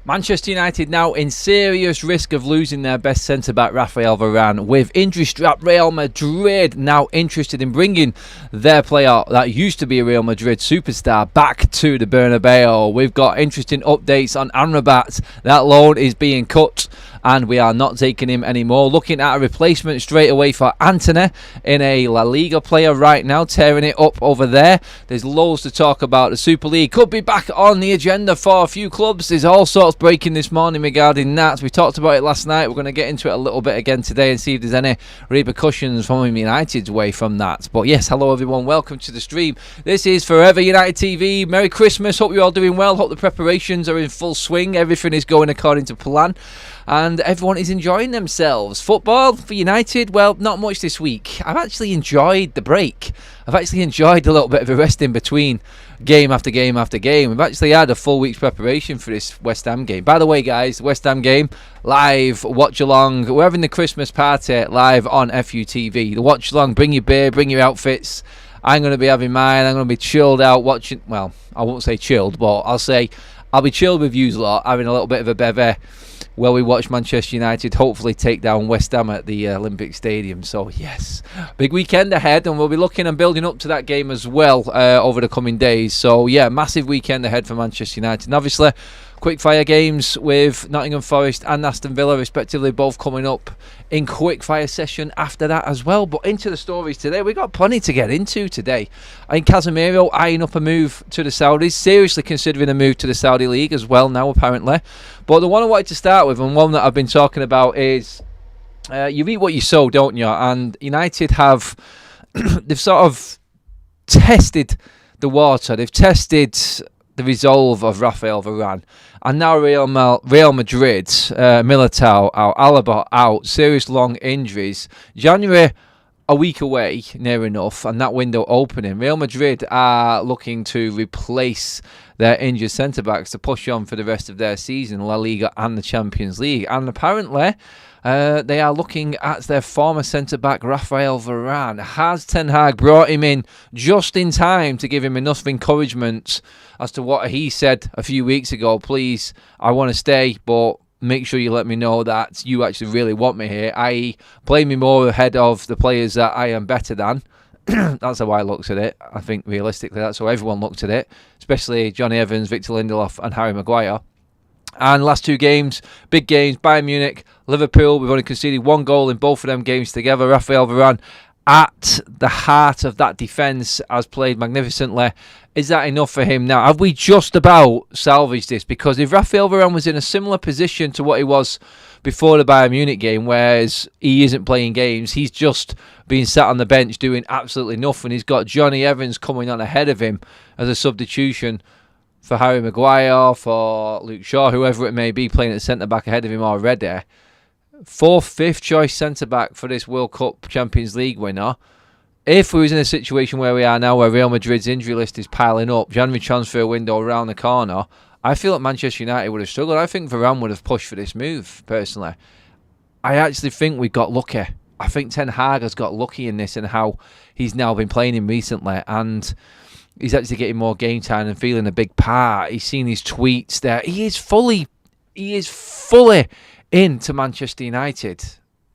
Manchester United now in serious risk of losing their best centre-back Raphael Varane, with injury-strapped Real Madrid now interested in bringing their player that used to be a Real Madrid superstar back to the Bernabeu. We've got interesting updates on Amrabat. That loan is being cut and we are not taking him anymore. Looking at a replacement straight away for Antony in a La Liga player right now, tearing it up over there. There's loads to talk about. The Super League could be back on the agenda for a few clubs. There's all sorts breaking this morning regarding that. We talked about it last night. We're going to get into it a little bit again today and see if there's any repercussions from United's way from that. But yes, hello everyone. Welcome to the stream. This is Forever United TV. Merry Christmas. Hope you're all doing well. Hope the preparations are in full swing. Everything is going according to plan. And everyone is enjoying themselves. Football for United, well, not much this week. I've actually enjoyed the break. I've actually enjoyed a little bit of a rest in between game after game after game. We've actually had a full week's preparation for this West Ham game. By the way, guys, the West Ham game, live, watch along. We're having the Christmas party live on FUTV. The watch along, bring your beer, bring your outfits. I'm going to be having mine. I'm going to be chilled out watching. Well, I won't say chilled, but I'll say I'll be chilled with yous lot, having a little bit of a bevy. Well, we watch Manchester United hopefully take down West Ham at the Olympic Stadium. So, yes, big weekend ahead, and we'll be looking and building up to that game as well over the coming days. So, yeah, massive weekend ahead for Manchester United. And obviously, quickfire games with Nottingham Forest and Aston Villa, respectively, both coming up in quickfire session after that as well. But into the stories today, we've got plenty to get into today. I think Casemiro eyeing up a move to the Saudis, seriously considering a move to the Saudi League as well now, apparently. But the one I wanted to start with, and one that I've been talking about, is you reap what you sow, don't you? And United have, they've sort of tested the water. They've tested the resolve of Raphael Varane. And now Real Madrid, Militao out, Alaba out, serious long injuries. January a week away, near enough, and that window opening. Real Madrid are looking to replace their injured centre-backs to push on for the rest of their season, La Liga and the Champions League. And apparently, they are looking at their former centre-back, Raphael Varane. Has Ten Hag brought him in just in time to give him enough encouragement as to what he said a few weeks ago? Please, I want to stay, but make sure you let me know that you actually really want me here, i.e. play me more ahead of the players that I am better than. That's how I looked at it. I think realistically that's how everyone looked at it, especially Johnny Evans, Victor Lindelof and Harry Maguire. And last two games, big games, Bayern Munich, Liverpool, we've only conceded one goal in both of them games together. Raphael Varane at the heart of that defence has played magnificently. Is that enough for him now? Have we just about salvaged this? Because if Raphael Varane was in a similar position to what he was before the Bayern Munich game, whereas he isn't playing games, he's just being sat on the bench doing absolutely nothing. He's got Johnny Evans coming on ahead of him as a substitution for Harry Maguire, for Luke Shaw, whoever it may be, playing at centre-back ahead of him already. Fourth, fifth choice centre-back for this World Cup Champions League winner. If we was in a situation where we are now, where Real Madrid's injury list is piling up, January transfer window around the corner, I feel that Manchester United would have struggled. I think Varane would have pushed for this move, personally. I actually think we got lucky. I think Ten Hag has got lucky in this and how he's now been playing him recently, and he's actually getting more game time and feeling a big part. He's seen his tweets there. He is fully into Manchester United.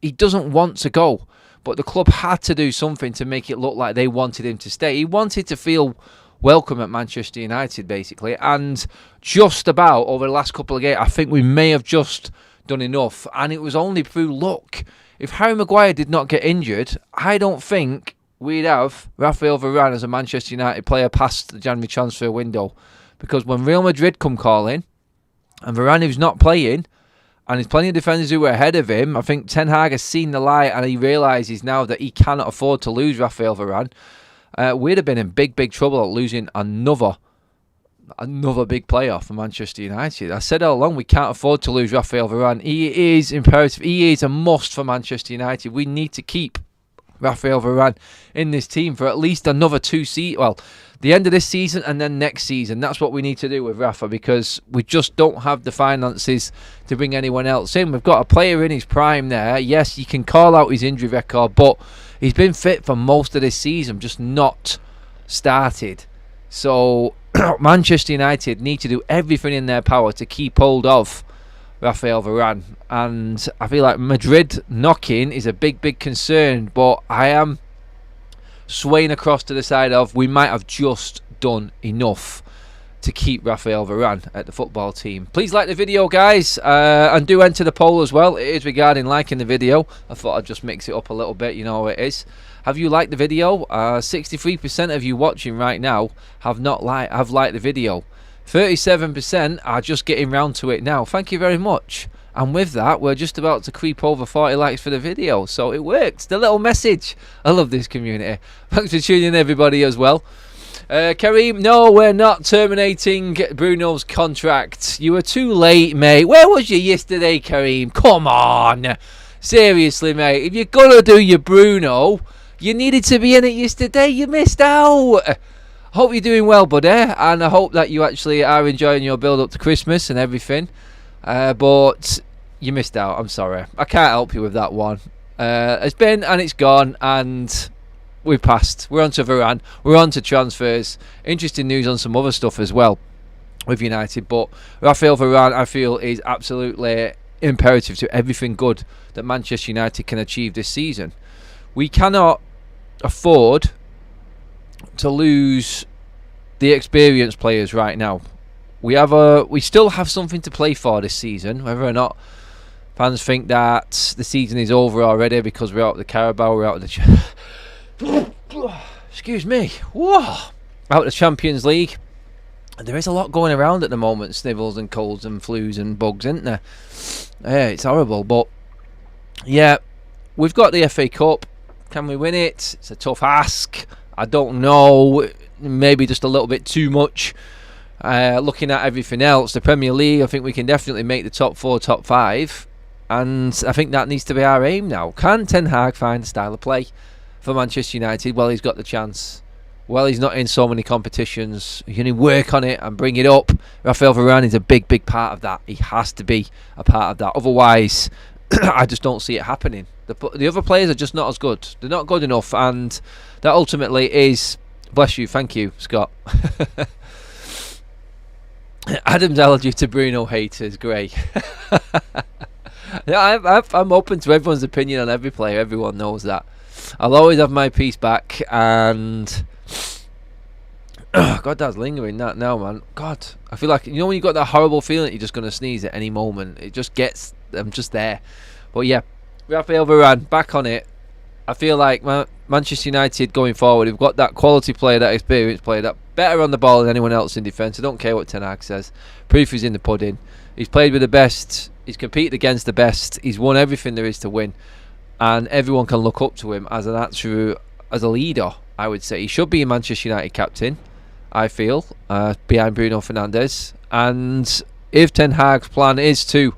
He doesn't want to go, but the club had to do something to make it look like they wanted him to stay. He wanted to feel welcome at Manchester United, basically, and just about over the last couple of games, I think we may have just done enough, and it was only through luck. If Harry Maguire did not get injured, I don't think we'd have Raphael Varane as a Manchester United player past the January transfer window, because when Real Madrid come calling, and Varane who's not playing, and there's plenty of defenders who were ahead of him, I think Ten Hag has seen the light and he realises now that he cannot afford to lose Raphael Varane. We'd have been in big trouble at losing another big player for Manchester United. I said all along, we can't afford to lose Raphael Varane. He is imperative. He is a must for Manchester United. We need to keep Raphael Varane in this team for at least another 2 seasons. Well, the end of this season and then next season. That's what we need to do with Rafa, because we just don't have the finances to bring anyone else in. We've got a player in his prime there. Yes, you can call out his injury record, but he's been fit for most of this season, just not started. So Manchester United need to do everything in their power to keep hold of Raphael Varane, and I feel like Madrid knocking is a big concern, but I am swaying across to the side of we might have just done enough to keep Raphael Varane at the football team. Please like the video, guys, and do enter the poll as well. It is regarding liking the video. I thought I'd just mix it up a little bit, you know how it is. Have you liked the video? 63% of you watching right now have liked the video. 37% are just getting round to it now. Thank you very much. And with that, we're just about to creep over 40 likes for the video, so it worked. The little message. I love this community. Thanks for tuning in, everybody, as well. Kareem, no, we're not terminating Bruno's contract. You were too late, mate. Where was you yesterday, Kareem? Come on. Seriously, mate. If you're going to do your Bruno, you needed to be in it yesterday. You missed out. Hope you're doing well, buddy. And I hope that you actually are enjoying your build-up to Christmas and everything. But you missed out. I'm sorry. I can't help you with that one. It's been and it's gone, and we've passed. We're on to Varane. We're on to transfers. Interesting news on some other stuff as well with United. But Raphael Varane, I feel, is absolutely imperative to everything good that Manchester United can achieve this season. We cannot afford to lose the experienced players right now. We still have something to play for this season, whether or not fans think that the season is over already because we're out of the Carabao, we're out of the excuse me, whoa, out of the Champions League. There is a lot going around at the moment, snivels and colds and flus and bugs, isn't there? Yeah, it's horrible, but yeah, we've got the FA Cup. Can we win it? It's a tough ask. I don't know, maybe just a little bit too much. Looking at everything else, the Premier League, I think we can definitely make the top 4, top 5, and I think that needs to be our aim now. Can Ten Hag find a style of play for Manchester United? Well, he's got the chance. Well, he's not in so many competitions. He can work on it and bring it up. Raphael Varane is a big part of that. He has to be a part of that. Otherwise, I just don't see it happening. The other players are just not as good. They're not good enough, and that ultimately is... Bless you. Thank you, Scott. Adam's allergy to Bruno haters. Great. Yeah, I'm open to everyone's opinion on every player. Everyone knows that. I'll always have my piece back, and... God, that's lingering that now, man. God, I feel like, you know when you got that horrible feeling that you're just going to sneeze at any moment? It just gets... I'm just there. But yeah, Raphael Varane, back on it. I feel like Manchester United going forward, we've got that quality player, that experienced player, that better on the ball than anyone else in defence. I don't care what Ten Hag says. Proof is in the pudding. He's played with the best. He's competed against the best. He's won everything there is to win. And everyone can look up to him as a leader, I would say. He should be a Manchester United captain, I feel, behind Bruno Fernandes. And if Ten Hag's plan is to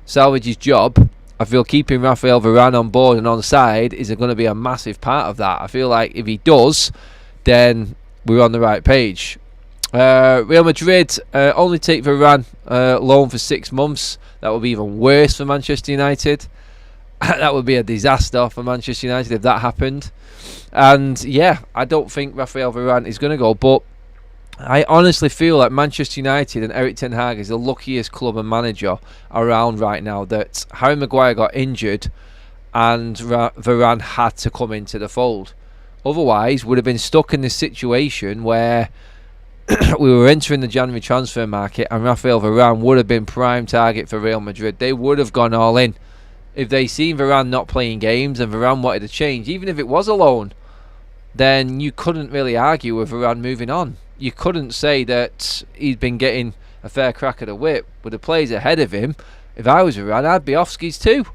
salvage his job, I feel keeping Raphael Varane on board and on side is going to be a massive part of that. I feel like if he does, then we're on the right page. Real Madrid only take Varane loan for 6 months. That would be even worse for Manchester United. That would be a disaster for Manchester United if that happened. And yeah, I don't think Raphael Varane is going to go, but I honestly feel like Manchester United and Erik Ten Hag is the luckiest club and manager around right now, that Harry Maguire got injured and Varane had to come into the fold. Otherwise, would have been stuck in this situation where we were entering the January transfer market and Raphael Varane would have been prime target for Real Madrid. They would have gone all in. If they seen Varane not playing games and Varane wanted to change, even if it was a loan, then you couldn't really argue with Varane moving on. You couldn't say that he's been getting a fair crack at the whip with the players ahead of him. If I was Varane, I'd be off skis too.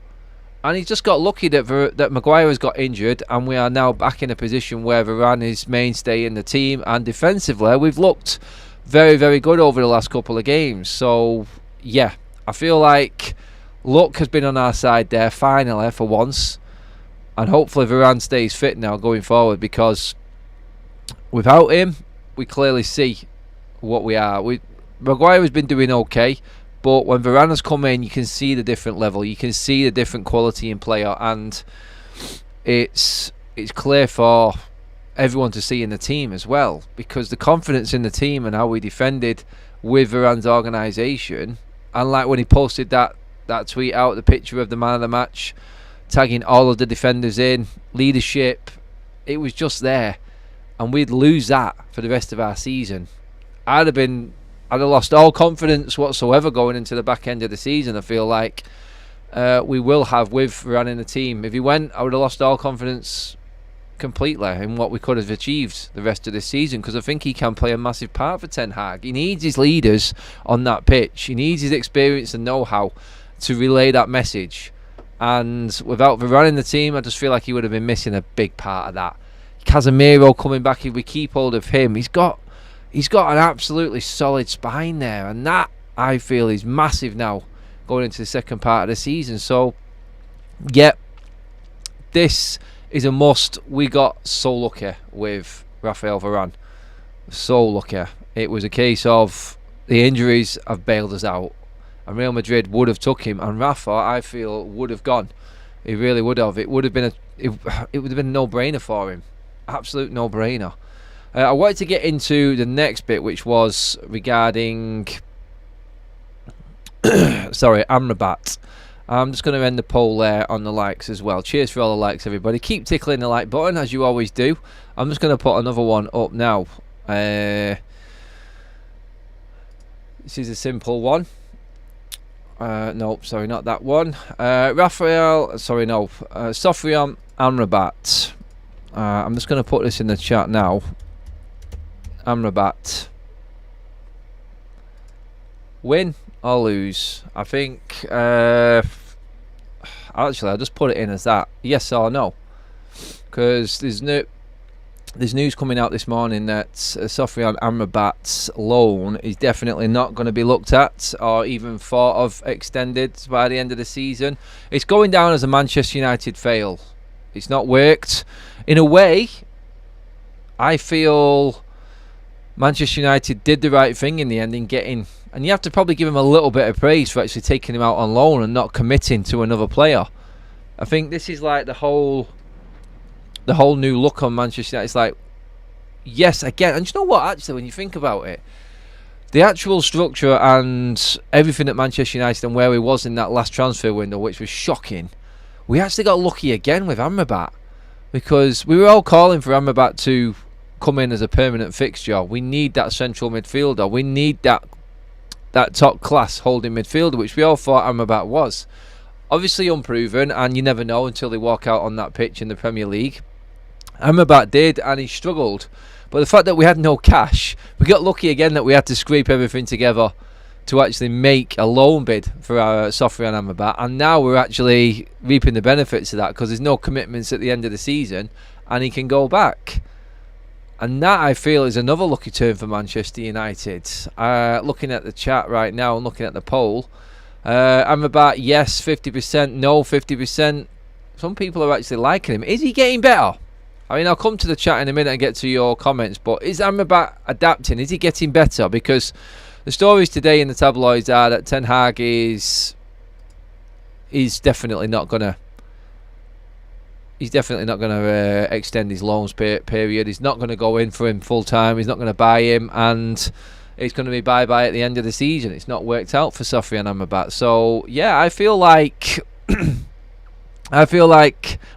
And he's just got lucky that Maguire has got injured, and we are now back in a position where Varane is mainstay in the team, and defensively we've looked very good over the last couple of games. So yeah, I feel like luck has been on our side there finally for once, and hopefully Varane stays fit now going forward, because without him we clearly see what we are. Maguire has been doing okay, but when Varane has come in, you can see the different level, you can see the different quality in player, and it's clear for everyone to see in the team as well, because the confidence in the team and how we defended with Varane's organisation, and like when he posted that tweet out, the picture of the man of the match, tagging all of the defenders in, leadership, it was just there, and we'd lose that for the rest of our season. I'd have lost all confidence whatsoever going into the back end of the season. I feel like we will have with Varane in the team. If he went, I would have lost all confidence completely in what we could have achieved the rest of this season, because I think he can play a massive part for Ten Hag. He needs his leaders on that pitch. He needs his experience and know-how to relay that message. And without Varane in the team, I just feel like he would have been missing a big part of that. Casemiro coming back, if we keep hold of him, he's got an absolutely solid spine there, and that, I feel, is massive now going into the second part of the season. So, yeah, this is a must. We got so lucky with Raphael Varane. So lucky. It was a case of the injuries have bailed us out, and Real Madrid would have took him, and Rafa, I feel, would have gone. He really would have. It would have been a no-brainer for him. Absolute no-brainer. I wanted to get into the next bit, which was regarding Amrabat. I'm just going to end the poll there on the likes as well. Cheers for all the likes, everybody. Keep tickling the like button, as you always do. I'm just going to put another one up now. This is a simple one. No, sorry, not that one. Sofian Amrabat. I'm just going to put this in the chat now. Amrabat. Win or lose? I think actually I'll just put it in as that, yes or no, because there's news coming out this morning that Sofian Amrabat's loan is definitely not going to be looked at or even thought of extended by the end of the season. It's going down as a Manchester United fail. It's not worked. In a way, I feel Manchester United did the right thing in the end in getting, and you have to probably give him a little bit of praise for actually taking him out on loan and not committing to another player. I think this is like the whole new look on Manchester United. It's like, yes, again, and you know what, actually, when you think about it, the actual structure and everything at Manchester United and where we was in that last transfer window, which was shocking, we actually got lucky again with Amrabat, because we were all calling for Amrabat to come in as a permanent fixture. We need that central midfielder. We need that top class holding midfielder, which we all thought Amrabat was. Obviously unproven, and you never know until they walk out on that pitch in the Premier League. Amrabat did, and he struggled. But the fact that we had no cash, we got lucky again that we had to scrape everything together to actually make a loan bid for our Sofian Amrabat, and now we're actually reaping the benefits of that, because there's no commitments at the end of the season and he can go back. And that, I feel, is another lucky turn for Manchester United. Looking at the chat right now and looking at the poll, Amrabat, yes, 50%, no, 50%. Some people are actually liking him. Is he getting better? I mean, I'll come to the chat in a minute and get to your comments, but is Amrabat adapting? Is he getting better? Because the stories today in the tabloids are that Ten Hag is definitely not going to extend his loans period. He's not going to go in for him full time. He's not going to buy him, and it's going to be bye-bye at the end of the season. It's not worked out for Sofian Amrabat. So yeah, I feel like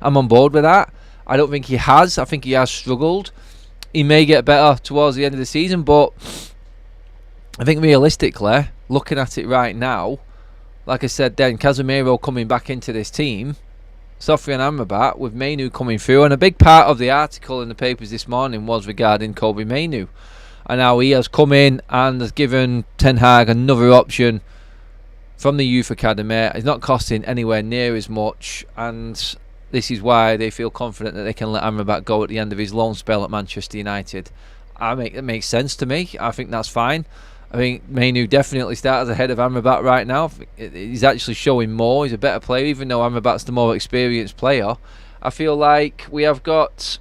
I'm on board with that. I don't think he has. I think he has struggled. He may get better towards the end of the season, but I think realistically, looking at it right now, like I said then, Casemiro coming back into this team, Sofian Amrabat with Mainu coming through, and a big part of the article in the papers this morning was regarding Kobe Mainu, and how he has come in and has given Ten Hag another option from the youth academy. It's not costing anywhere near as much, and this is why they feel confident that they can let Amrabat go at the end of his loan spell at Manchester United. It makes sense to me. I think that's fine. I think Mainu definitely starts ahead of Amrabat right now. He's actually showing more. He's a better player, even though Amrabat's the more experienced player. I feel like we have got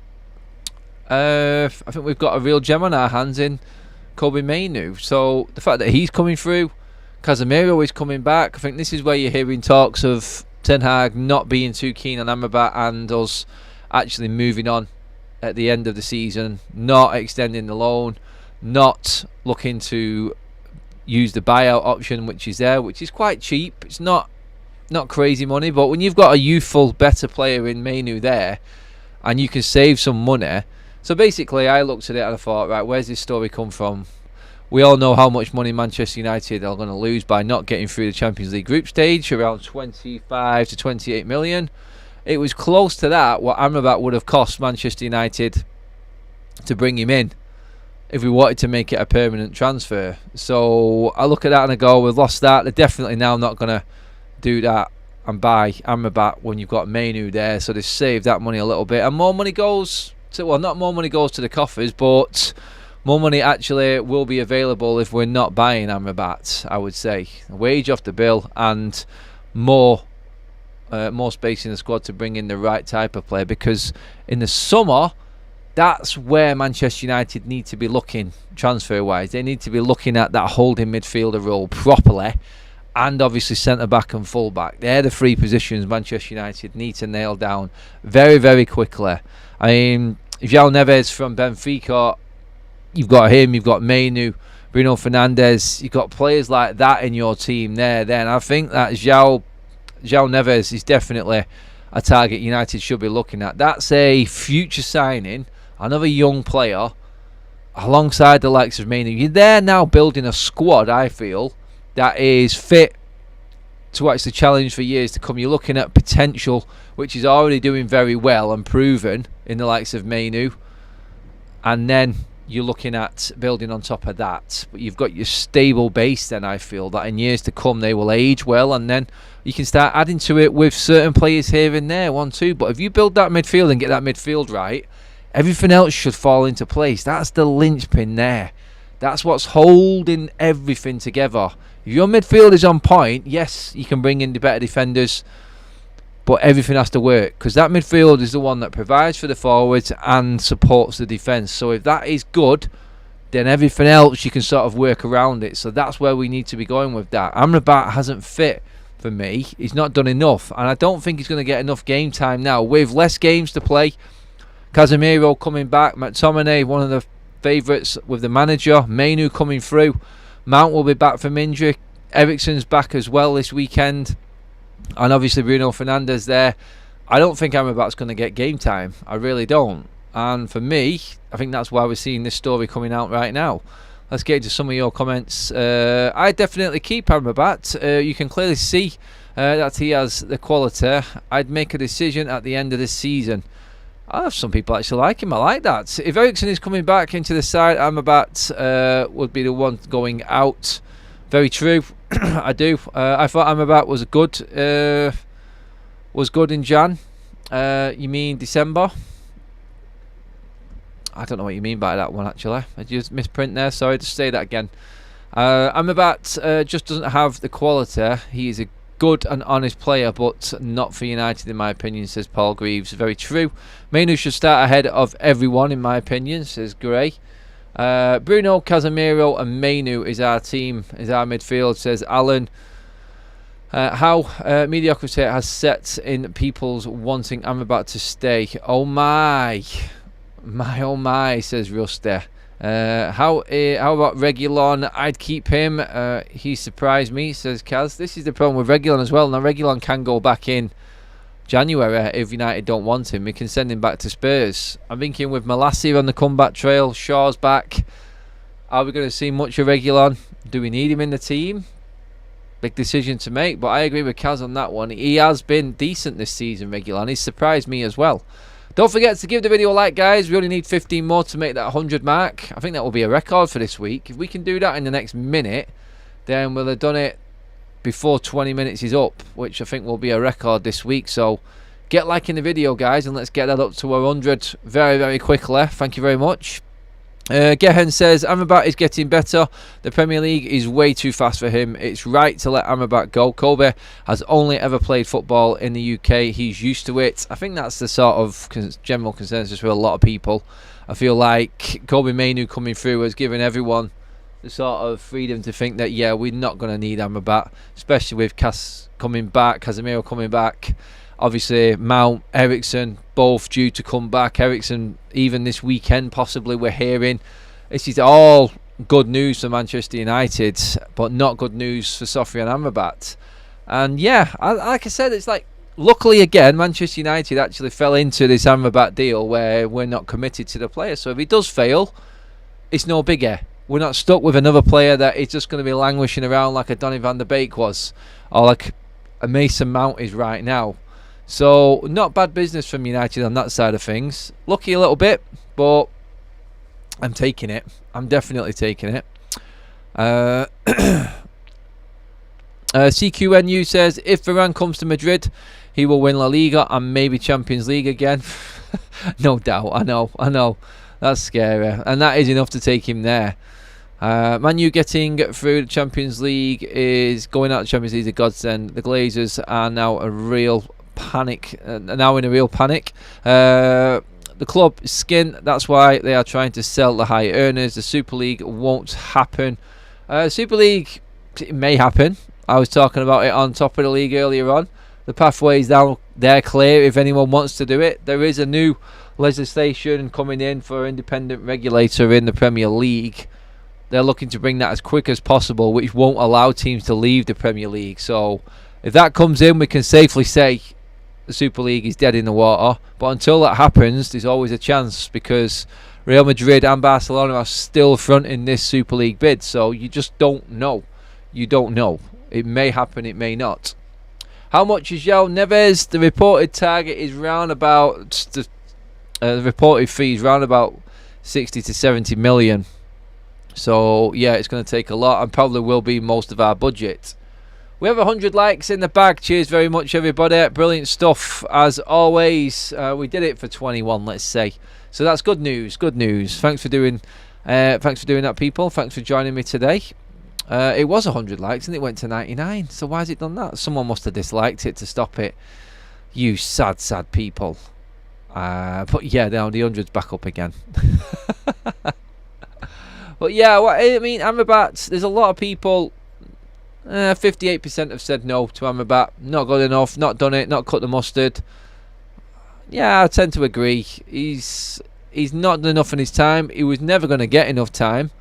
I think we've got a real gem on our hands in Kobe Mainu. So the fact that he's coming through, Casemiro is coming back, I think this is where you're hearing talks of Ten Hag not being too keen on Amrabat and us actually moving on at the end of the season, not extending the loan, not looking to use the buyout option which is there, which is quite cheap. It's not crazy money, but when you've got a youthful, better player in Mainu there, and you can save some money. So basically, I looked at it and I thought, right, where's this story come from? We all know how much money Manchester United are going to lose by not getting through the Champions League group stage, around 25 to 28 million. It was close to that, what Amrabat would have cost Manchester United to bring him in if we wanted to make it a permanent transfer. So I look at that and I go, we've lost that. They're definitely now not going to do that and buy Amrabat when you've got Mainu there. So they've saved that money a little bit. And more money goes to, well, not more money goes to the coffers, but more money actually will be available if we're not buying Amrabat, I would say. Wage off the bill and more space in the squad to bring in the right type of player, because in the summer, that's where Manchester United need to be looking transfer-wise. They need to be looking at that holding midfielder role properly, and obviously centre-back and full-back. They're the three positions Manchester United need to nail down very, very quickly. I mean, João Neves from Benfica, you've got him, you've got Mainu, Bruno Fernandes, you've got players like that in your team there. Then I think that João Neves is definitely a target United should be looking at. That's a future signing, another young player, alongside the likes of Mainu. You're there now building a squad, I feel, that is fit to actually challenge for years to come. You're looking at potential, which is already doing very well and proven in the likes of Mainu. And then you're looking at building on top of that. But you've got your stable base then, I feel, that in years to come they will age well, and then you can start adding to it with certain players here and there, 1-2. But if you build that midfield and get that midfield right, everything else should fall into place. That's the linchpin there. That's what's holding everything together. If your midfield is on point, yes, you can bring in the better defenders, but everything has to work, because that midfield is the one that provides for the forwards and supports the defence. So if that is good, then everything else you can sort of work around it. So that's where we need to be going with that. Amrabat hasn't fit for me. He's not done enough, and I don't think he's going to get enough game time now. With less games to play, Casemiro coming back, McTominay, one of the favourites with the manager, Mainu coming through, Mount will be back from injury, Eriksen's back as well this weekend, and obviously Bruno Fernandes there. I don't think Amrabat's going to get game time. I really don't. And for me, I think that's why we're seeing this story coming out right now. Let's get into some of your comments. I definitely keep Amrabat. You can clearly see that he has the quality. I'd make a decision at the end of this season. I have some people actually like him. I like that. If Eriksen is coming back into the side, Amrabat would be the one going out. Very true. I do. I thought Amrabat was good in Jan. You mean December? I don't know what you mean by that one, actually. I just misprint there. Sorry, to say that again. Amrabat just doesn't have the quality. He is a good and honest player, but not for United, in my opinion, says Paul Greaves. Very true. Mainu should start ahead of everyone, in my opinion, says Gray. Bruno, Casemiro and Mainu is our team, is our midfield, says Alan. How mediocrity has set in people's wanting Amrabat to stay. Oh my, oh my, says Rusty. How about Reguilon? I'd keep him. He surprised me, says Kaz. This is the problem with Reguilon as well. Now Reguilon can go back in January if United don't want him. We can send him back to Spurs. I'm thinking with Malassi on the comeback trail, Shaw's back. Are we going to see much of Reguilon? Do we need him in the team? Big decision to make, but I agree with Kaz on that one. He has been decent this season, Reguilon. He's surprised me as well. Don't forget to give the video a like, guys. We only need 15 more to make that 100 mark. I think that will be a record for this week. If we can do that in the next minute, then we'll have done it before 20 minutes is up, which I think will be a record this week. So get liking the video, guys, and let's get that up to 100 very, very quickly. Thank you very much. Gehen says Amrabat is getting better. The Premier League is way too fast for him. It's right to let Amrabat go. Kobe has only ever played football in the UK. He's used to it. I think that's the sort of general consensus for a lot of people. I feel like Kobe Mainu coming through has given everyone the sort of freedom to think that, yeah, we're not going to need Amrabat, especially with Casemiro coming back. Obviously, Mount, Eriksen, both due to come back. Eriksen, even this weekend, possibly, we're hearing. This is all good news for Manchester United, but not good news for Sofyan Amrabat. And yeah, like I said, it's like, luckily again, Manchester United actually fell into this Amrabat deal where we're not committed to the player. So if he does fail, it's no biggie. We're not stuck with another player that is just going to be languishing around like a Donny van der Beek was, or like a Mason Mount is right now. So not bad business from United on that side of things. Lucky a little bit, but I'm taking it. I'm definitely taking it. CQNU says, if Varane comes to Madrid, he will win La Liga and maybe Champions League again. No doubt. I know. That's scary. And that is enough to take him there. Man U getting through the Champions League is going out of the Champions League is a godsend. The Glazers are now in a real panic. The club skin, that's why they are trying to sell the high earners. The Super League won't happen. Super League, it may happen. I was talking about it on Top of the League earlier on. The pathways down there clear if anyone wants to do it. There is a new legislation coming in for independent regulator in the Premier League. They're looking to bring that as quick as possible, which won't allow teams to leave the Premier League. So if that comes in, we can safely say the Super League is dead in the water. But until that happens, there's always a chance, because Real Madrid and Barcelona are still fronting this Super League bid. So you just don't know. You don't know. It may happen, it may not. How much is João Neves? The reported target is round about the reported fee is round about 60 to 70 million. So yeah, it's going to take a lot, and probably will be most of our budget. We have 100 likes in the bag. Cheers very much, everybody. Brilliant stuff as always. We did it for 21, let's say. So that's good news. Good news. Thanks for doing that, people. Thanks for joining me today. It was 100 likes and it went to 99. So why has it done that? Someone must have disliked it to stop it. You sad people. But yeah, now the 100's back up again. But yeah, I mean, Amrabat, there's a lot of people. 58% have said no to Amrabat. Not good enough, not done it, not cut the mustard. Yeah, I tend to agree. He's not done enough in his time. He was never going to get enough time.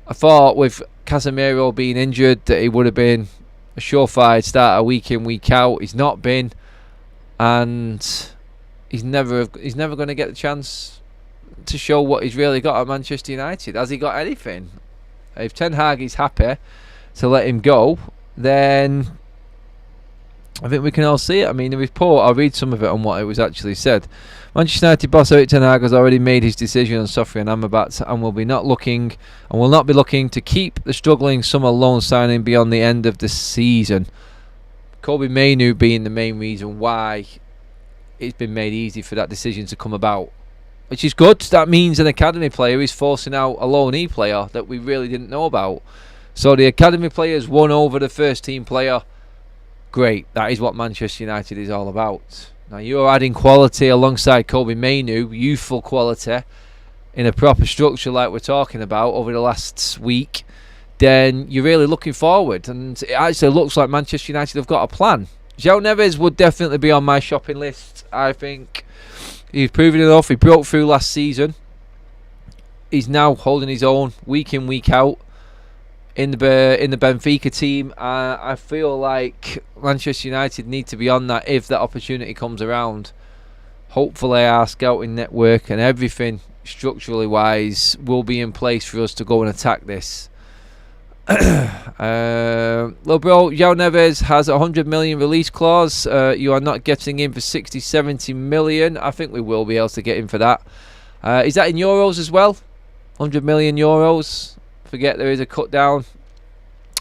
I thought with Casemiro being injured that he would have been a surefire starter week in, week out. He's not been, and he's never going to get the chance to show what he's really got at Manchester United. Has he got anything? If Ten Hag is happy to let him go, then I think we can all see it. I mean, the report, I'll read some of it on what it was actually said. Manchester United boss Erik Ten Hag has already made his decision on Sofyan Amrabat and will not be looking to keep the struggling summer loan signing beyond the end of the season. Kobbie Mainoo being the main reason why it's been made easy for that decision to come about, which is good. That means an academy player is forcing out a loanee player that we really didn't know about. So the academy players won over the first team player. Great. That is what Manchester United is all about. Now you're adding quality alongside Kobbie Mainoo, youthful quality, in a proper structure like we're talking about over the last week. Then you're really looking forward, and it actually looks like Manchester United have got a plan. João Neves would definitely be on my shopping list. I think he's proven enough. He broke through last season. He's now holding his own week in, week out in the Benfica team. I feel like Manchester United need to be on that if that opportunity comes around. Hopefully our scouting network and everything structurally wise will be in place for us to go and attack this. Little bro, João Neves has a 100 million release clause. You are not getting in for 60-70 million. I think we will be able to get in for that. Is that in euros as well? 100 million euros. Forget there is a cut down.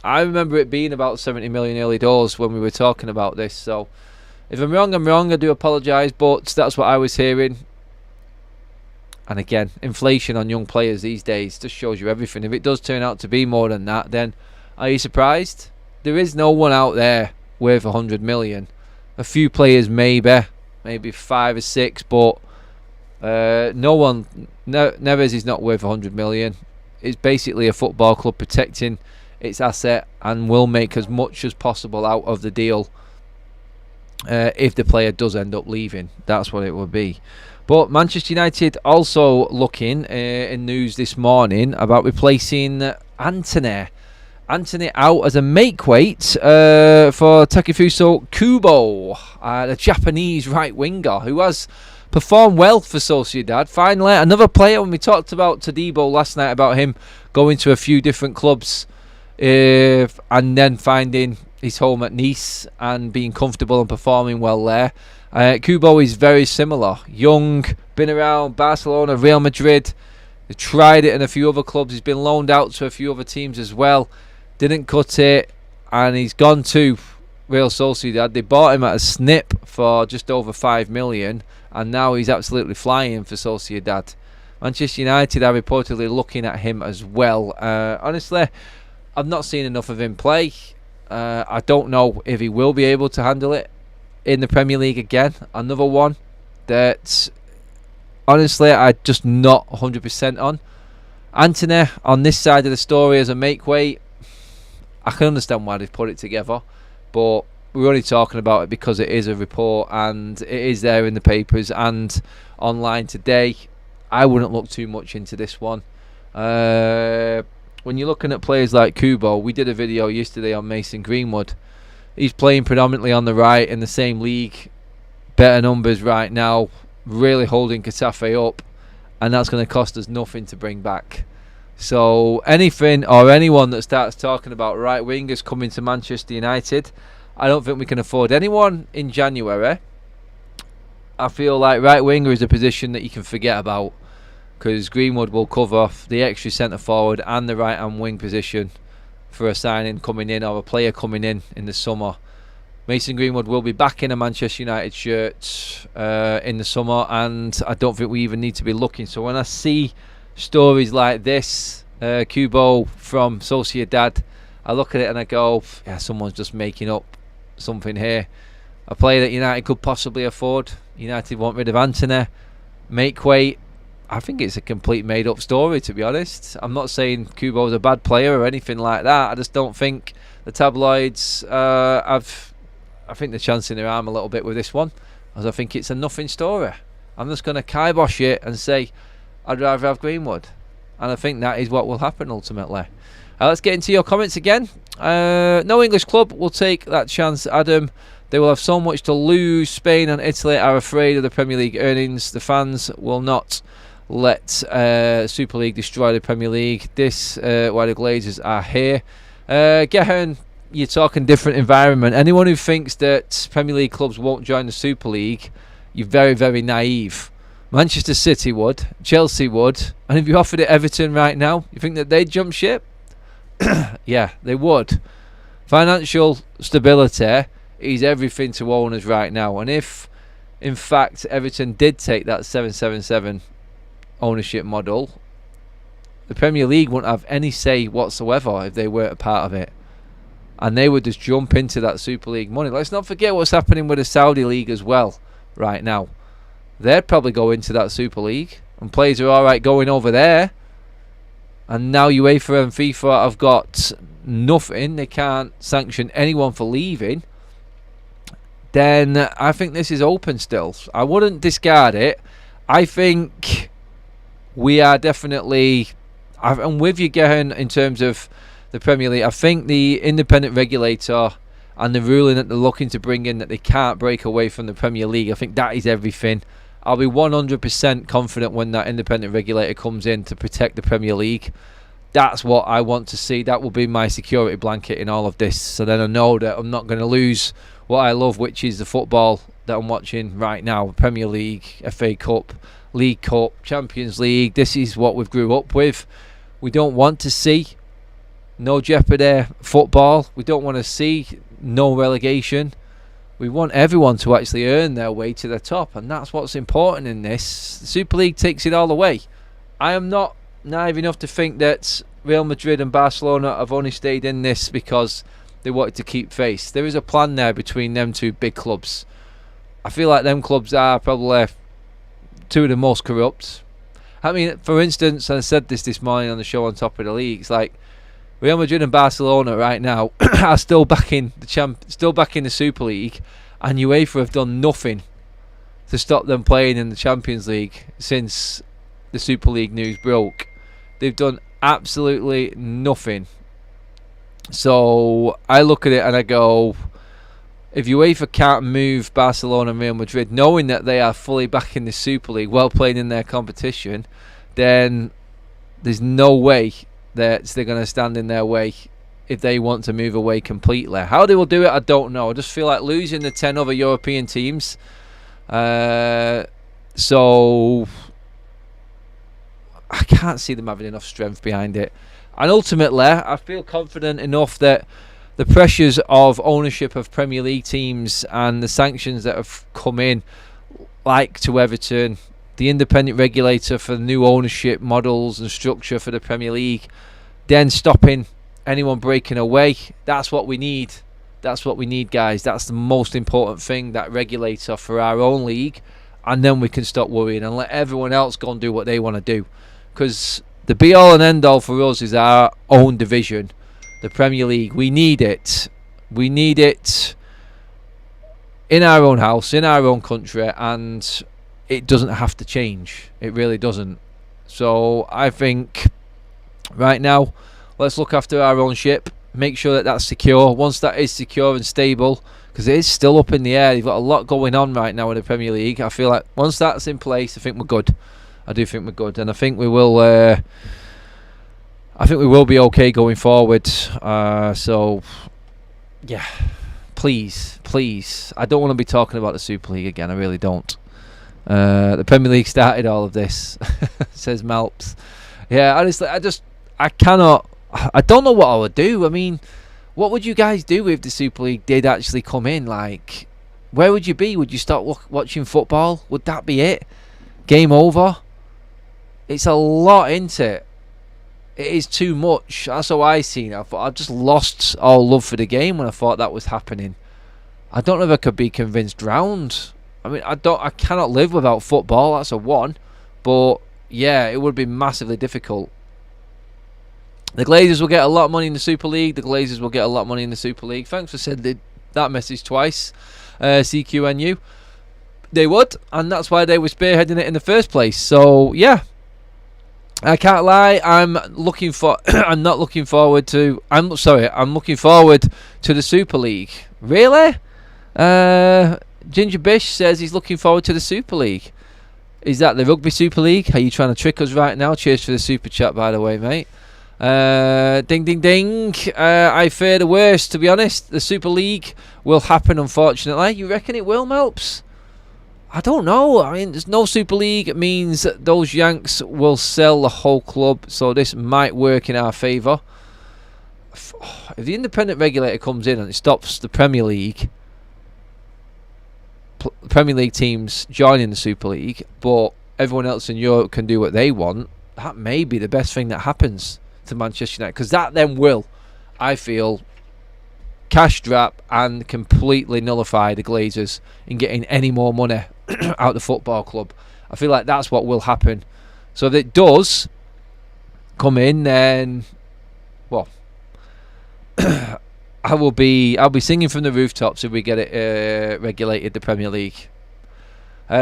I remember it being about 70 million early doors when we were talking about this. So if I'm wrong, I'm wrong. I do apologise, but that's what I was hearing. And again, inflation on young players these days just shows you everything. If it does turn out to be more than that, then are you surprised? There is no one out there worth 100 million. A few players maybe 5 or 6, but no one. Neves is not worth 100 million. It's basically a football club protecting its asset and will make as much as possible out of the deal. if the player does end up leaving. That's what it would be. But Manchester United also looking in news this morning about replacing Antony out as a make-weight for Takefusa Kubo, the Japanese right winger who has performed well for Sociedad. Finally, another player. When we talked about Todibo last night, about him going to a few different clubs and then finding his home at Nice and being comfortable and performing well there. Kubo is very similar. Young, been around Barcelona, Real Madrid. He tried it in a few other clubs. He's been loaned out to a few other teams as well. Didn't cut it, and he's gone to Real Sociedad. They bought him at a snip for just over 5 million, and now he's absolutely flying for Sociedad. Manchester United are reportedly looking at him as well. Honestly, I've not seen enough of him play. I don't know if he will be able to handle it in the Premier League again. Another one that, honestly, I'm just not 100% on. Antony, on this side of the story as a make-weight, I can understand why they've put it together, but we're only talking about it because it is a report and it is there in the papers and online today. I wouldn't look too much into this one. When you're looking at players like Kubo, we did a video yesterday on Mason Greenwood. He's playing predominantly on the right in the same league, better numbers right now, really holding Getafe up, and that's going to cost us nothing to bring back. So anything or anyone that starts talking about right wingers coming to Manchester United, I don't think we can afford anyone in January. I feel like right winger is a position that you can forget about, because Greenwood will cover the extra centre forward and the right hand wing position for a signing coming in or a player coming in the summer. Mason Greenwood will be back in a Manchester United shirt in the summer, and I don't think we even need to be looking. So when I see stories like this, Kubo from Sociedad, I look at it and I go, yeah, someone's just making up something here. A player that United could possibly afford. United want rid of Antony. Make weight. I think it's a complete made up story, to be honest. I'm not saying Kubo's a bad player or anything like that. I just don't think the tabloids I think they're chancing their arm a little bit with this one, as I think it's a nothing story. I'm just going to kibosh it and say I'd rather have Greenwood, and I think that is what will happen ultimately. Let's get into your comments again. No English club will take that chance, Adam. They will have so much to lose. Spain and Italy are afraid of the Premier League earnings. The fans will not let Super League destroy the Premier League. This why the Glazers are here. Gehan, you're talking different environment. Anyone who thinks that Premier League clubs won't join the Super League, you're very, very naive. Manchester City would, Chelsea would, and if you offered it Everton right now, you think that they'd jump ship? Yeah, they would. Financial stability is everything to owners right now, and if in fact Everton did take that 777 ownership model, the Premier League wouldn't have any say whatsoever if they weren't a part of it, and they would just jump into that Super League money. Let's not forget what's happening with the Saudi League as well right now. They'd probably go into that Super League, and players are alright going over there, and now UEFA and FIFA have got nothing. They can't sanction anyone for leaving. Then I think this is open still. I wouldn't discard it. I think we are definitely, I'm with you, Gehan, in terms of the Premier League. I think the independent regulator and the ruling that they're looking to bring in, that they can't break away from the Premier League, I think that is everything. I'll be 100% confident when that independent regulator comes in to protect the Premier League. That's what I want to see. That will be my security blanket in all of this. So then I know that I'm not going to lose what I love, which is the football that I'm watching right now. Premier League, FA Cup, League Cup, Champions League. This is what we've grew up with. We don't want to see no jeopardy football. We don't want to see no relegation. We want everyone to actually earn their way to the top, and that's what's important in this. The Super League takes it all away. I am not naive enough to think that Real Madrid and Barcelona have only stayed in this because they wanted to keep face. There is a plan there between them two big clubs. I feel like them clubs are probably two of the most corrupt. I mean, for instance, and I said this morning on the show on Top of the League, it's like Real Madrid and Barcelona right now are still back in the Super League, and UEFA have done nothing to stop them playing in the Champions League since the Super League news broke. They've done absolutely nothing. So I look at it and I go, if UEFA can't move Barcelona and Real Madrid, knowing that they are fully back in the Super League, well playing in their competition, then there's no way that they're going to stand in their way if they want to move away completely. How they will do it, I don't know. I just feel like losing the 10 other European teams. So I can't see them having enough strength behind it. And ultimately, I feel confident enough that the pressures of ownership of Premier League teams and the sanctions that have come in, like to Everton, the independent regulator for new ownership models and structure for the Premier League, then stopping anyone breaking away. That's what we need. That's what we need, guys. That's the most important thing, that regulator for our own league. And then we can stop worrying and let everyone else go and do what they want to do. Because the be-all and end-all for us is our own division, the Premier League. We need it. We need it in our own house, in our own country, and it doesn't have to change. It really doesn't. So I think right now, let's look after our own ship, make sure that that's secure. Once that is secure and stable, because it is still up in the air, you've got a lot going on right now in the Premier League. I feel like once that's in place, I think we're good. I do think we're good, and I think we will. I think we will be okay going forward. So, yeah, please, I don't want to be talking about the Super League again. I really don't. The Premier League started all of this, says Malps. Yeah, honestly, I cannot. I don't know what I would do. I mean, what would you guys do if the Super League did actually come in? Like, where would you be? Would you start watching football? Would that be it? Game over? It's a lot, isn't it? It is too much. That's how I seen it. I thought I just lost all love for the game when I thought that was happening. I don't know if I could be convinced round. I mean, I cannot live without football. That's a one. But yeah, it would be massively difficult. The Glazers will get a lot of money in the Super League. The Glazers will get a lot of money in the Super League. Thanks for sending that message twice, CQNU. They would, and that's why they were spearheading it in the first place. So yeah, I can't lie. I'm not looking forward to the Super League. Really? Ginger Bish says he's looking forward to the Super League. Is that the Rugby Super League? Are you trying to trick us right now? Cheers for the super chat, by the way, mate. Ding ding ding. I fear the worst, to be honest. The Super League will happen, unfortunately. You reckon it will, Melps? I don't know. I mean, there's no Super League. It means that those Yanks will sell the whole club, so this might work in our favour. If the independent regulator comes in and it stops the Premier League teams joining the Super League, but everyone else in Europe can do what they want, that may be the best thing that happens to Manchester United, because that then will, I feel, cash strap and completely nullify the Glazers in getting any more money out the football club. I feel like that's what will happen. So if it does come in, then well, I'll be singing from the rooftops if we get it regulated, the Premier League.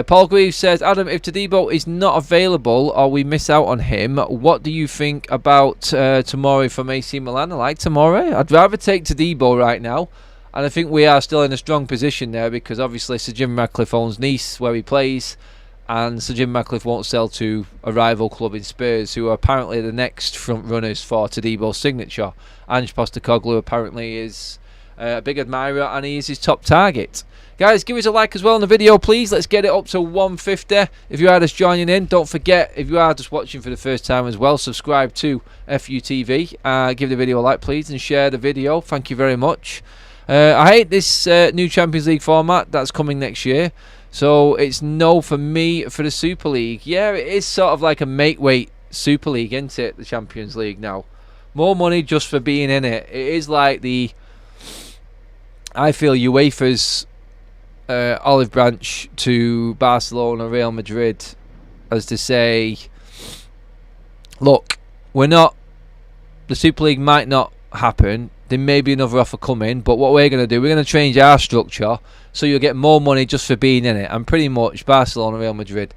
Paul Greaves says, Adam, if Todibo is not available or we miss out on him, what do you think about Tomori from AC Milan? I like Tomori. I'd rather take Todibo right now. And I think we are still in a strong position there, because obviously Sir Jim Ratcliffe owns Nice, where he plays, and Sir Jim Ratcliffe won't sell to a rival club in Spurs, who are apparently the next front runners for Todibo's signature. Ange Postecoglou apparently is a big admirer, and he is his top target. Guys, give us a like as well on the video, please. Let's get it up to 150. If you are just joining in, don't forget, if you are just watching for the first time as well, subscribe to FUTV. Give the video a like, please, and share the video. Thank you very much. I hate this new Champions League format that's coming next year. So it's no for me for the Super League. Yeah, it is sort of like a make-weight Super League, isn't it? The Champions League now. More money just for being in it. It is like I feel UEFA's olive branch to Barcelona, Real Madrid, as to say, look, the Super League might not happen, there may be another offer coming. But what we're going to do, we're going to change our structure so you'll get more money just for being in it. And pretty much Barcelona, Real Madrid,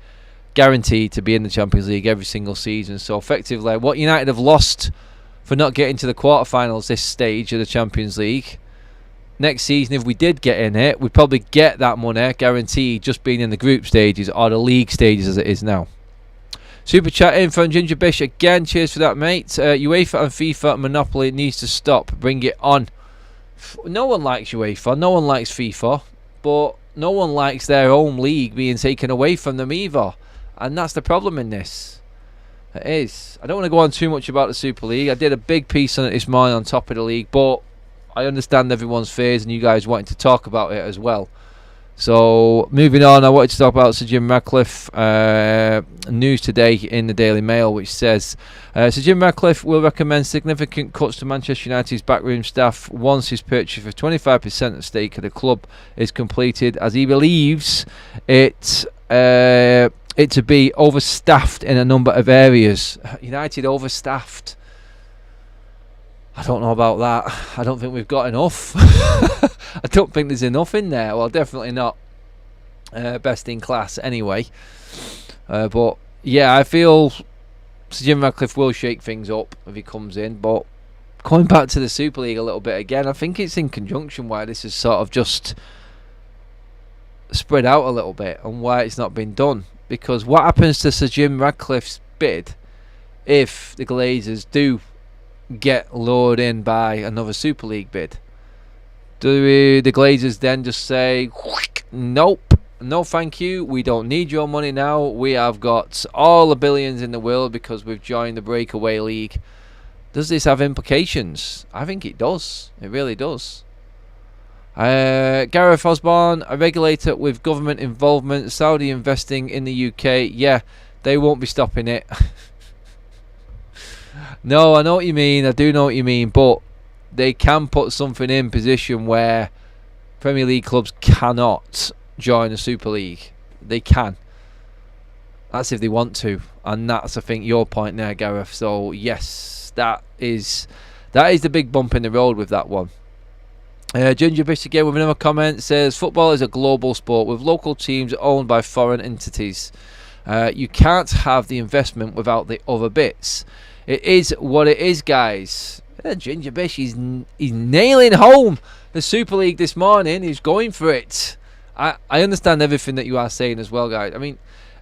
guaranteed to be in the Champions League every single season. So effectively, what United have lost for not getting to the quarterfinals this stage of the Champions League, next season, if we did get in it, we'd probably get that money guaranteed just being in the group stages or the league stages as it is now. Super chat in from Ginger Bish again. Cheers for that, mate. UEFA and FIFA monopoly needs to stop. Bring it on. No one likes UEFA. No one likes FIFA. But no one likes their own league being taken away from them either. And that's the problem in this. It is. I don't want to go on too much about the Super League. I did a big piece on it this morning on top of the league. But I understand everyone's fears and you guys wanting to talk about it as well. So, moving on, I wanted to talk about Sir Jim Ratcliffe. News today in the Daily Mail, which says Sir Jim Ratcliffe will recommend significant cuts to Manchester United's backroom staff once his purchase of 25% of stake of the club is completed, as he believes it to be overstaffed in a number of areas. United overstaffed. I don't know about that. I don't think we've got enough. I don't think there's enough in there. Well, definitely not best in class anyway. But yeah, I feel Sir Jim Ratcliffe will shake things up if he comes in. But going back to the Super League a little bit again, I think it's in conjunction why this is sort of just spread out a little bit and why it's not been done. Because what happens to Sir Jim Ratcliffe's bid if the Glazers do get lured in by another Super League bid? Do the Glazers then just say, nope, no thank you, we don't need your money now, we have got all the billions in the world because we've joined the breakaway league? Does this have implications? I think it does. It really does. Gareth Osborne, a regulator with government involvement, Saudi investing in the UK. Yeah, they won't be stopping it. No, I know what you mean. I do know what you mean. But they can put something in position where Premier League clubs cannot join the Super League. They can. That's if they want to. And that's, I think, your point there, Gareth. So, yes, that is the big bump in the road with that one. Ginger Bish again with another comment says, football is a global sport with local teams owned by foreign entities. You can't have the investment without the other bits. It is what it is, guys. Ginger Bish, he's nailing home the Super League this morning. He's going for it. I understand everything that you are saying as well, guys. I mean,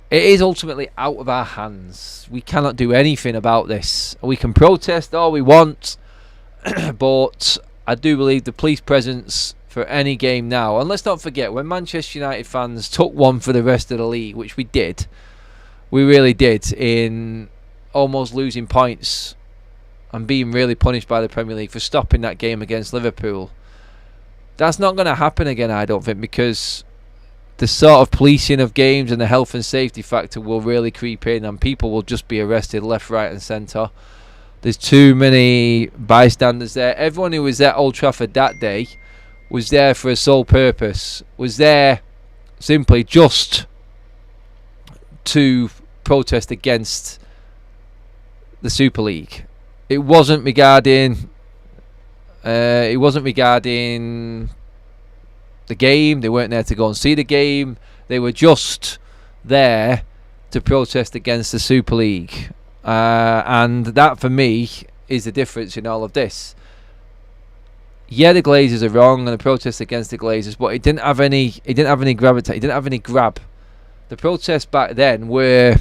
it is ultimately out of our hands. We cannot do anything about this. We can protest all we want, but I do believe the police presence for any game now, and let's not forget, when Manchester United fans took one for the rest of the league, which we did, we really did, in almost losing points and being really punished by the Premier League for stopping that game against Liverpool. That's not going to happen again, I don't think, because the sort of policing of games and the health and safety factor will really creep in and people will just be arrested left, right and centre. There's too many bystanders there. Everyone who was at Old Trafford that day was there for a sole purpose, was there simply just to protest against the Super League. It wasn't regarding the game. They weren't there to go and see the game. They were just there to protest against the Super League. And that for me is the difference in all of this. Yeah, the Glazers are wrong and the protest against the Glazers, but it didn't have any gravitas. It didn't have any grab. The protests back then were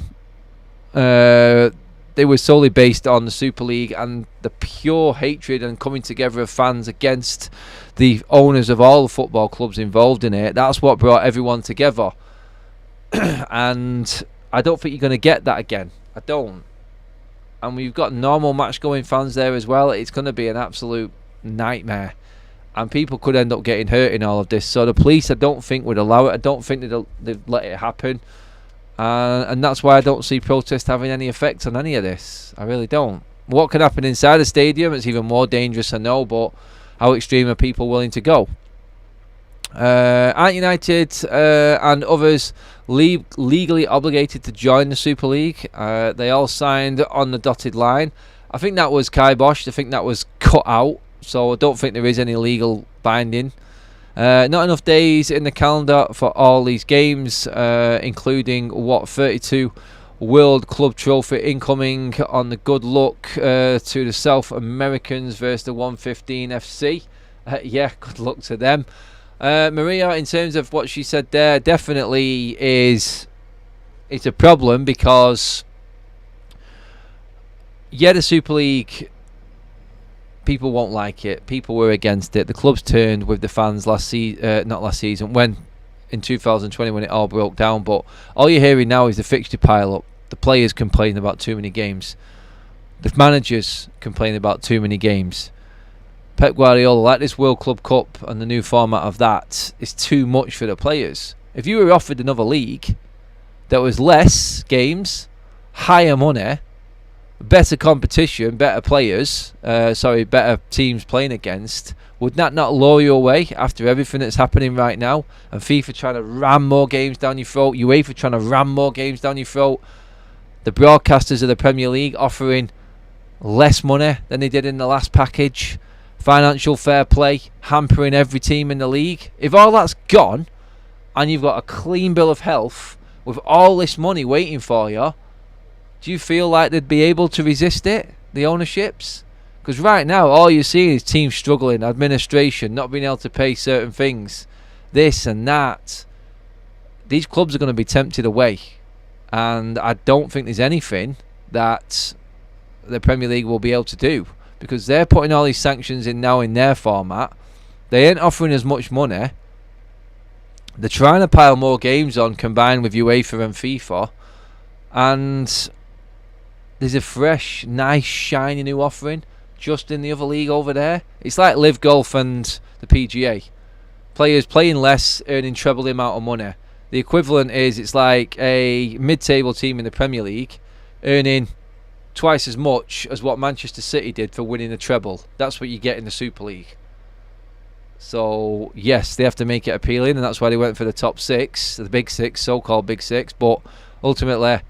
they were solely based on the Super League and the pure hatred and coming together of fans against the owners of all the football clubs involved in it. That's what brought everyone together. And I don't think you're going to get that again. I don't. And we've got normal match-going fans there as well. It's going to be an absolute nightmare. And people could end up getting hurt in all of this. So the police, I don't think, would allow it. I don't think they'd let it happen. And that's why I don't see protest having any effect on any of this. I really don't. What can happen inside the stadium? It's even more dangerous, I know, but how extreme are people willing to go? Aren't United and others legally obligated to join the Super League? They all signed on the dotted line. I think that was kiboshed. I think that was cut out so I don't think there is any legal binding. Not enough days in the calendar for all these games, including 32 World Club Trophy incoming on the good luck to the South Americans versus the 115 FC. Yeah, good luck to them. Maria, in terms of what she said there, definitely it's a problem because, yeah, the Super League, people won't like it. People were against it. The clubs turned with the fans not last season, when in 2020 when it all broke down. But all you're hearing now is the fixture pile up. The players complain about too many games. The managers complain about too many games. Pep Guardiola, like this World Club Cup and the new format of that, is too much for the players. If you were offered another league that was less games, higher money, better competition, better players, better teams playing against, would that not lure you away after everything that's happening right now? And FIFA trying to ram more games down your throat, UEFA trying to ram more games down your throat, the broadcasters of the Premier League offering less money than they did in the last package, financial fair play hampering every team in the league. If all that's gone and you've got a clean bill of health with all this money waiting for you, do you feel like they'd be able to resist it, the ownerships? Because right now all you're seeing is teams struggling, administration not being able to pay certain things, this and that. These clubs are going to be tempted away, and I don't think there's anything that the Premier League will be able to do, because they're putting all these sanctions in now in their format. They ain't offering as much money. They're trying to pile more games on, combined with UEFA and FIFA, and there's a fresh, nice, shiny new offering just in the other league over there. It's like Live Golf and the PGA. Players playing less, earning treble the amount of money. The equivalent is, it's like a mid-table team in the Premier League earning twice as much as what Manchester City did for winning the treble. That's what you get in the Super League. So yes, they have to make it appealing, and that's why they went for the top six, the big six, so-called big six. But ultimately,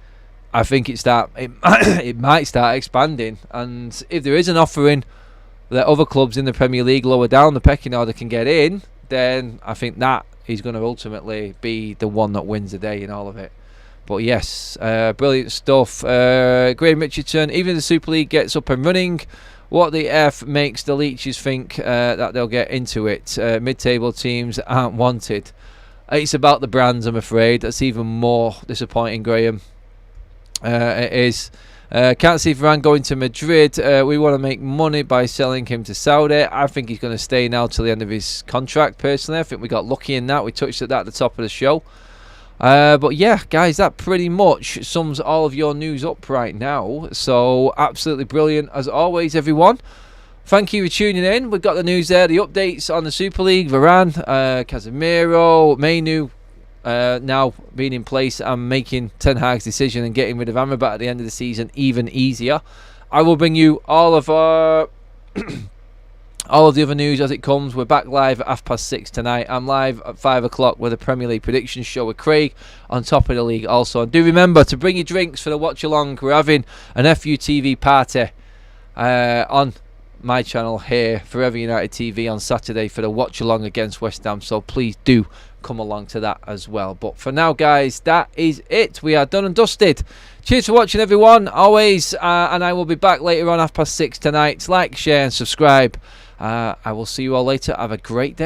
I think it might start expanding, and if there is an offering that other clubs in the Premier League lower down the pecking order can get in, then I think that is going to ultimately be the one that wins the day in all of it. But yes, brilliant stuff. Graham Richardson, even if the Super League gets up and running, what the F makes the leeches think that they'll get into it? Mid-table teams aren't wanted. It's about the brands, I'm afraid. That's even more disappointing, Graham. It is. Can't see Varane going to Madrid. We want to make money by selling him to Saudi. I think he's going to stay now till the end of his contract, personally. I think we got lucky in that. We touched at that at the top of the show. But yeah, guys, that pretty much sums all of your news up right now. So absolutely brilliant as always, everyone. Thank you for tuning in. We've got the news there, the updates on the Super League, Varane, Casemiro, Mainu now being in place and making Ten Hag's decision and getting rid of Amrabat at the end of the season even easier. I will bring you all of our all of the other news as it comes. We're back live at 6:30 tonight. I'm live at 5 o'clock with a Premier League predictions show with Craig on top of the league also. And do remember to bring your drinks for the watch along. We're having an FUTV party on my channel here, Forever United TV, on Saturday for the watch along against West Ham. So please do come along to that as well. But for now, guys, that is it. We are done and dusted. Cheers for watching, everyone, always, and I will be back later on 6:30 tonight. Like, share and subscribe. I will see you all later. Have a great day.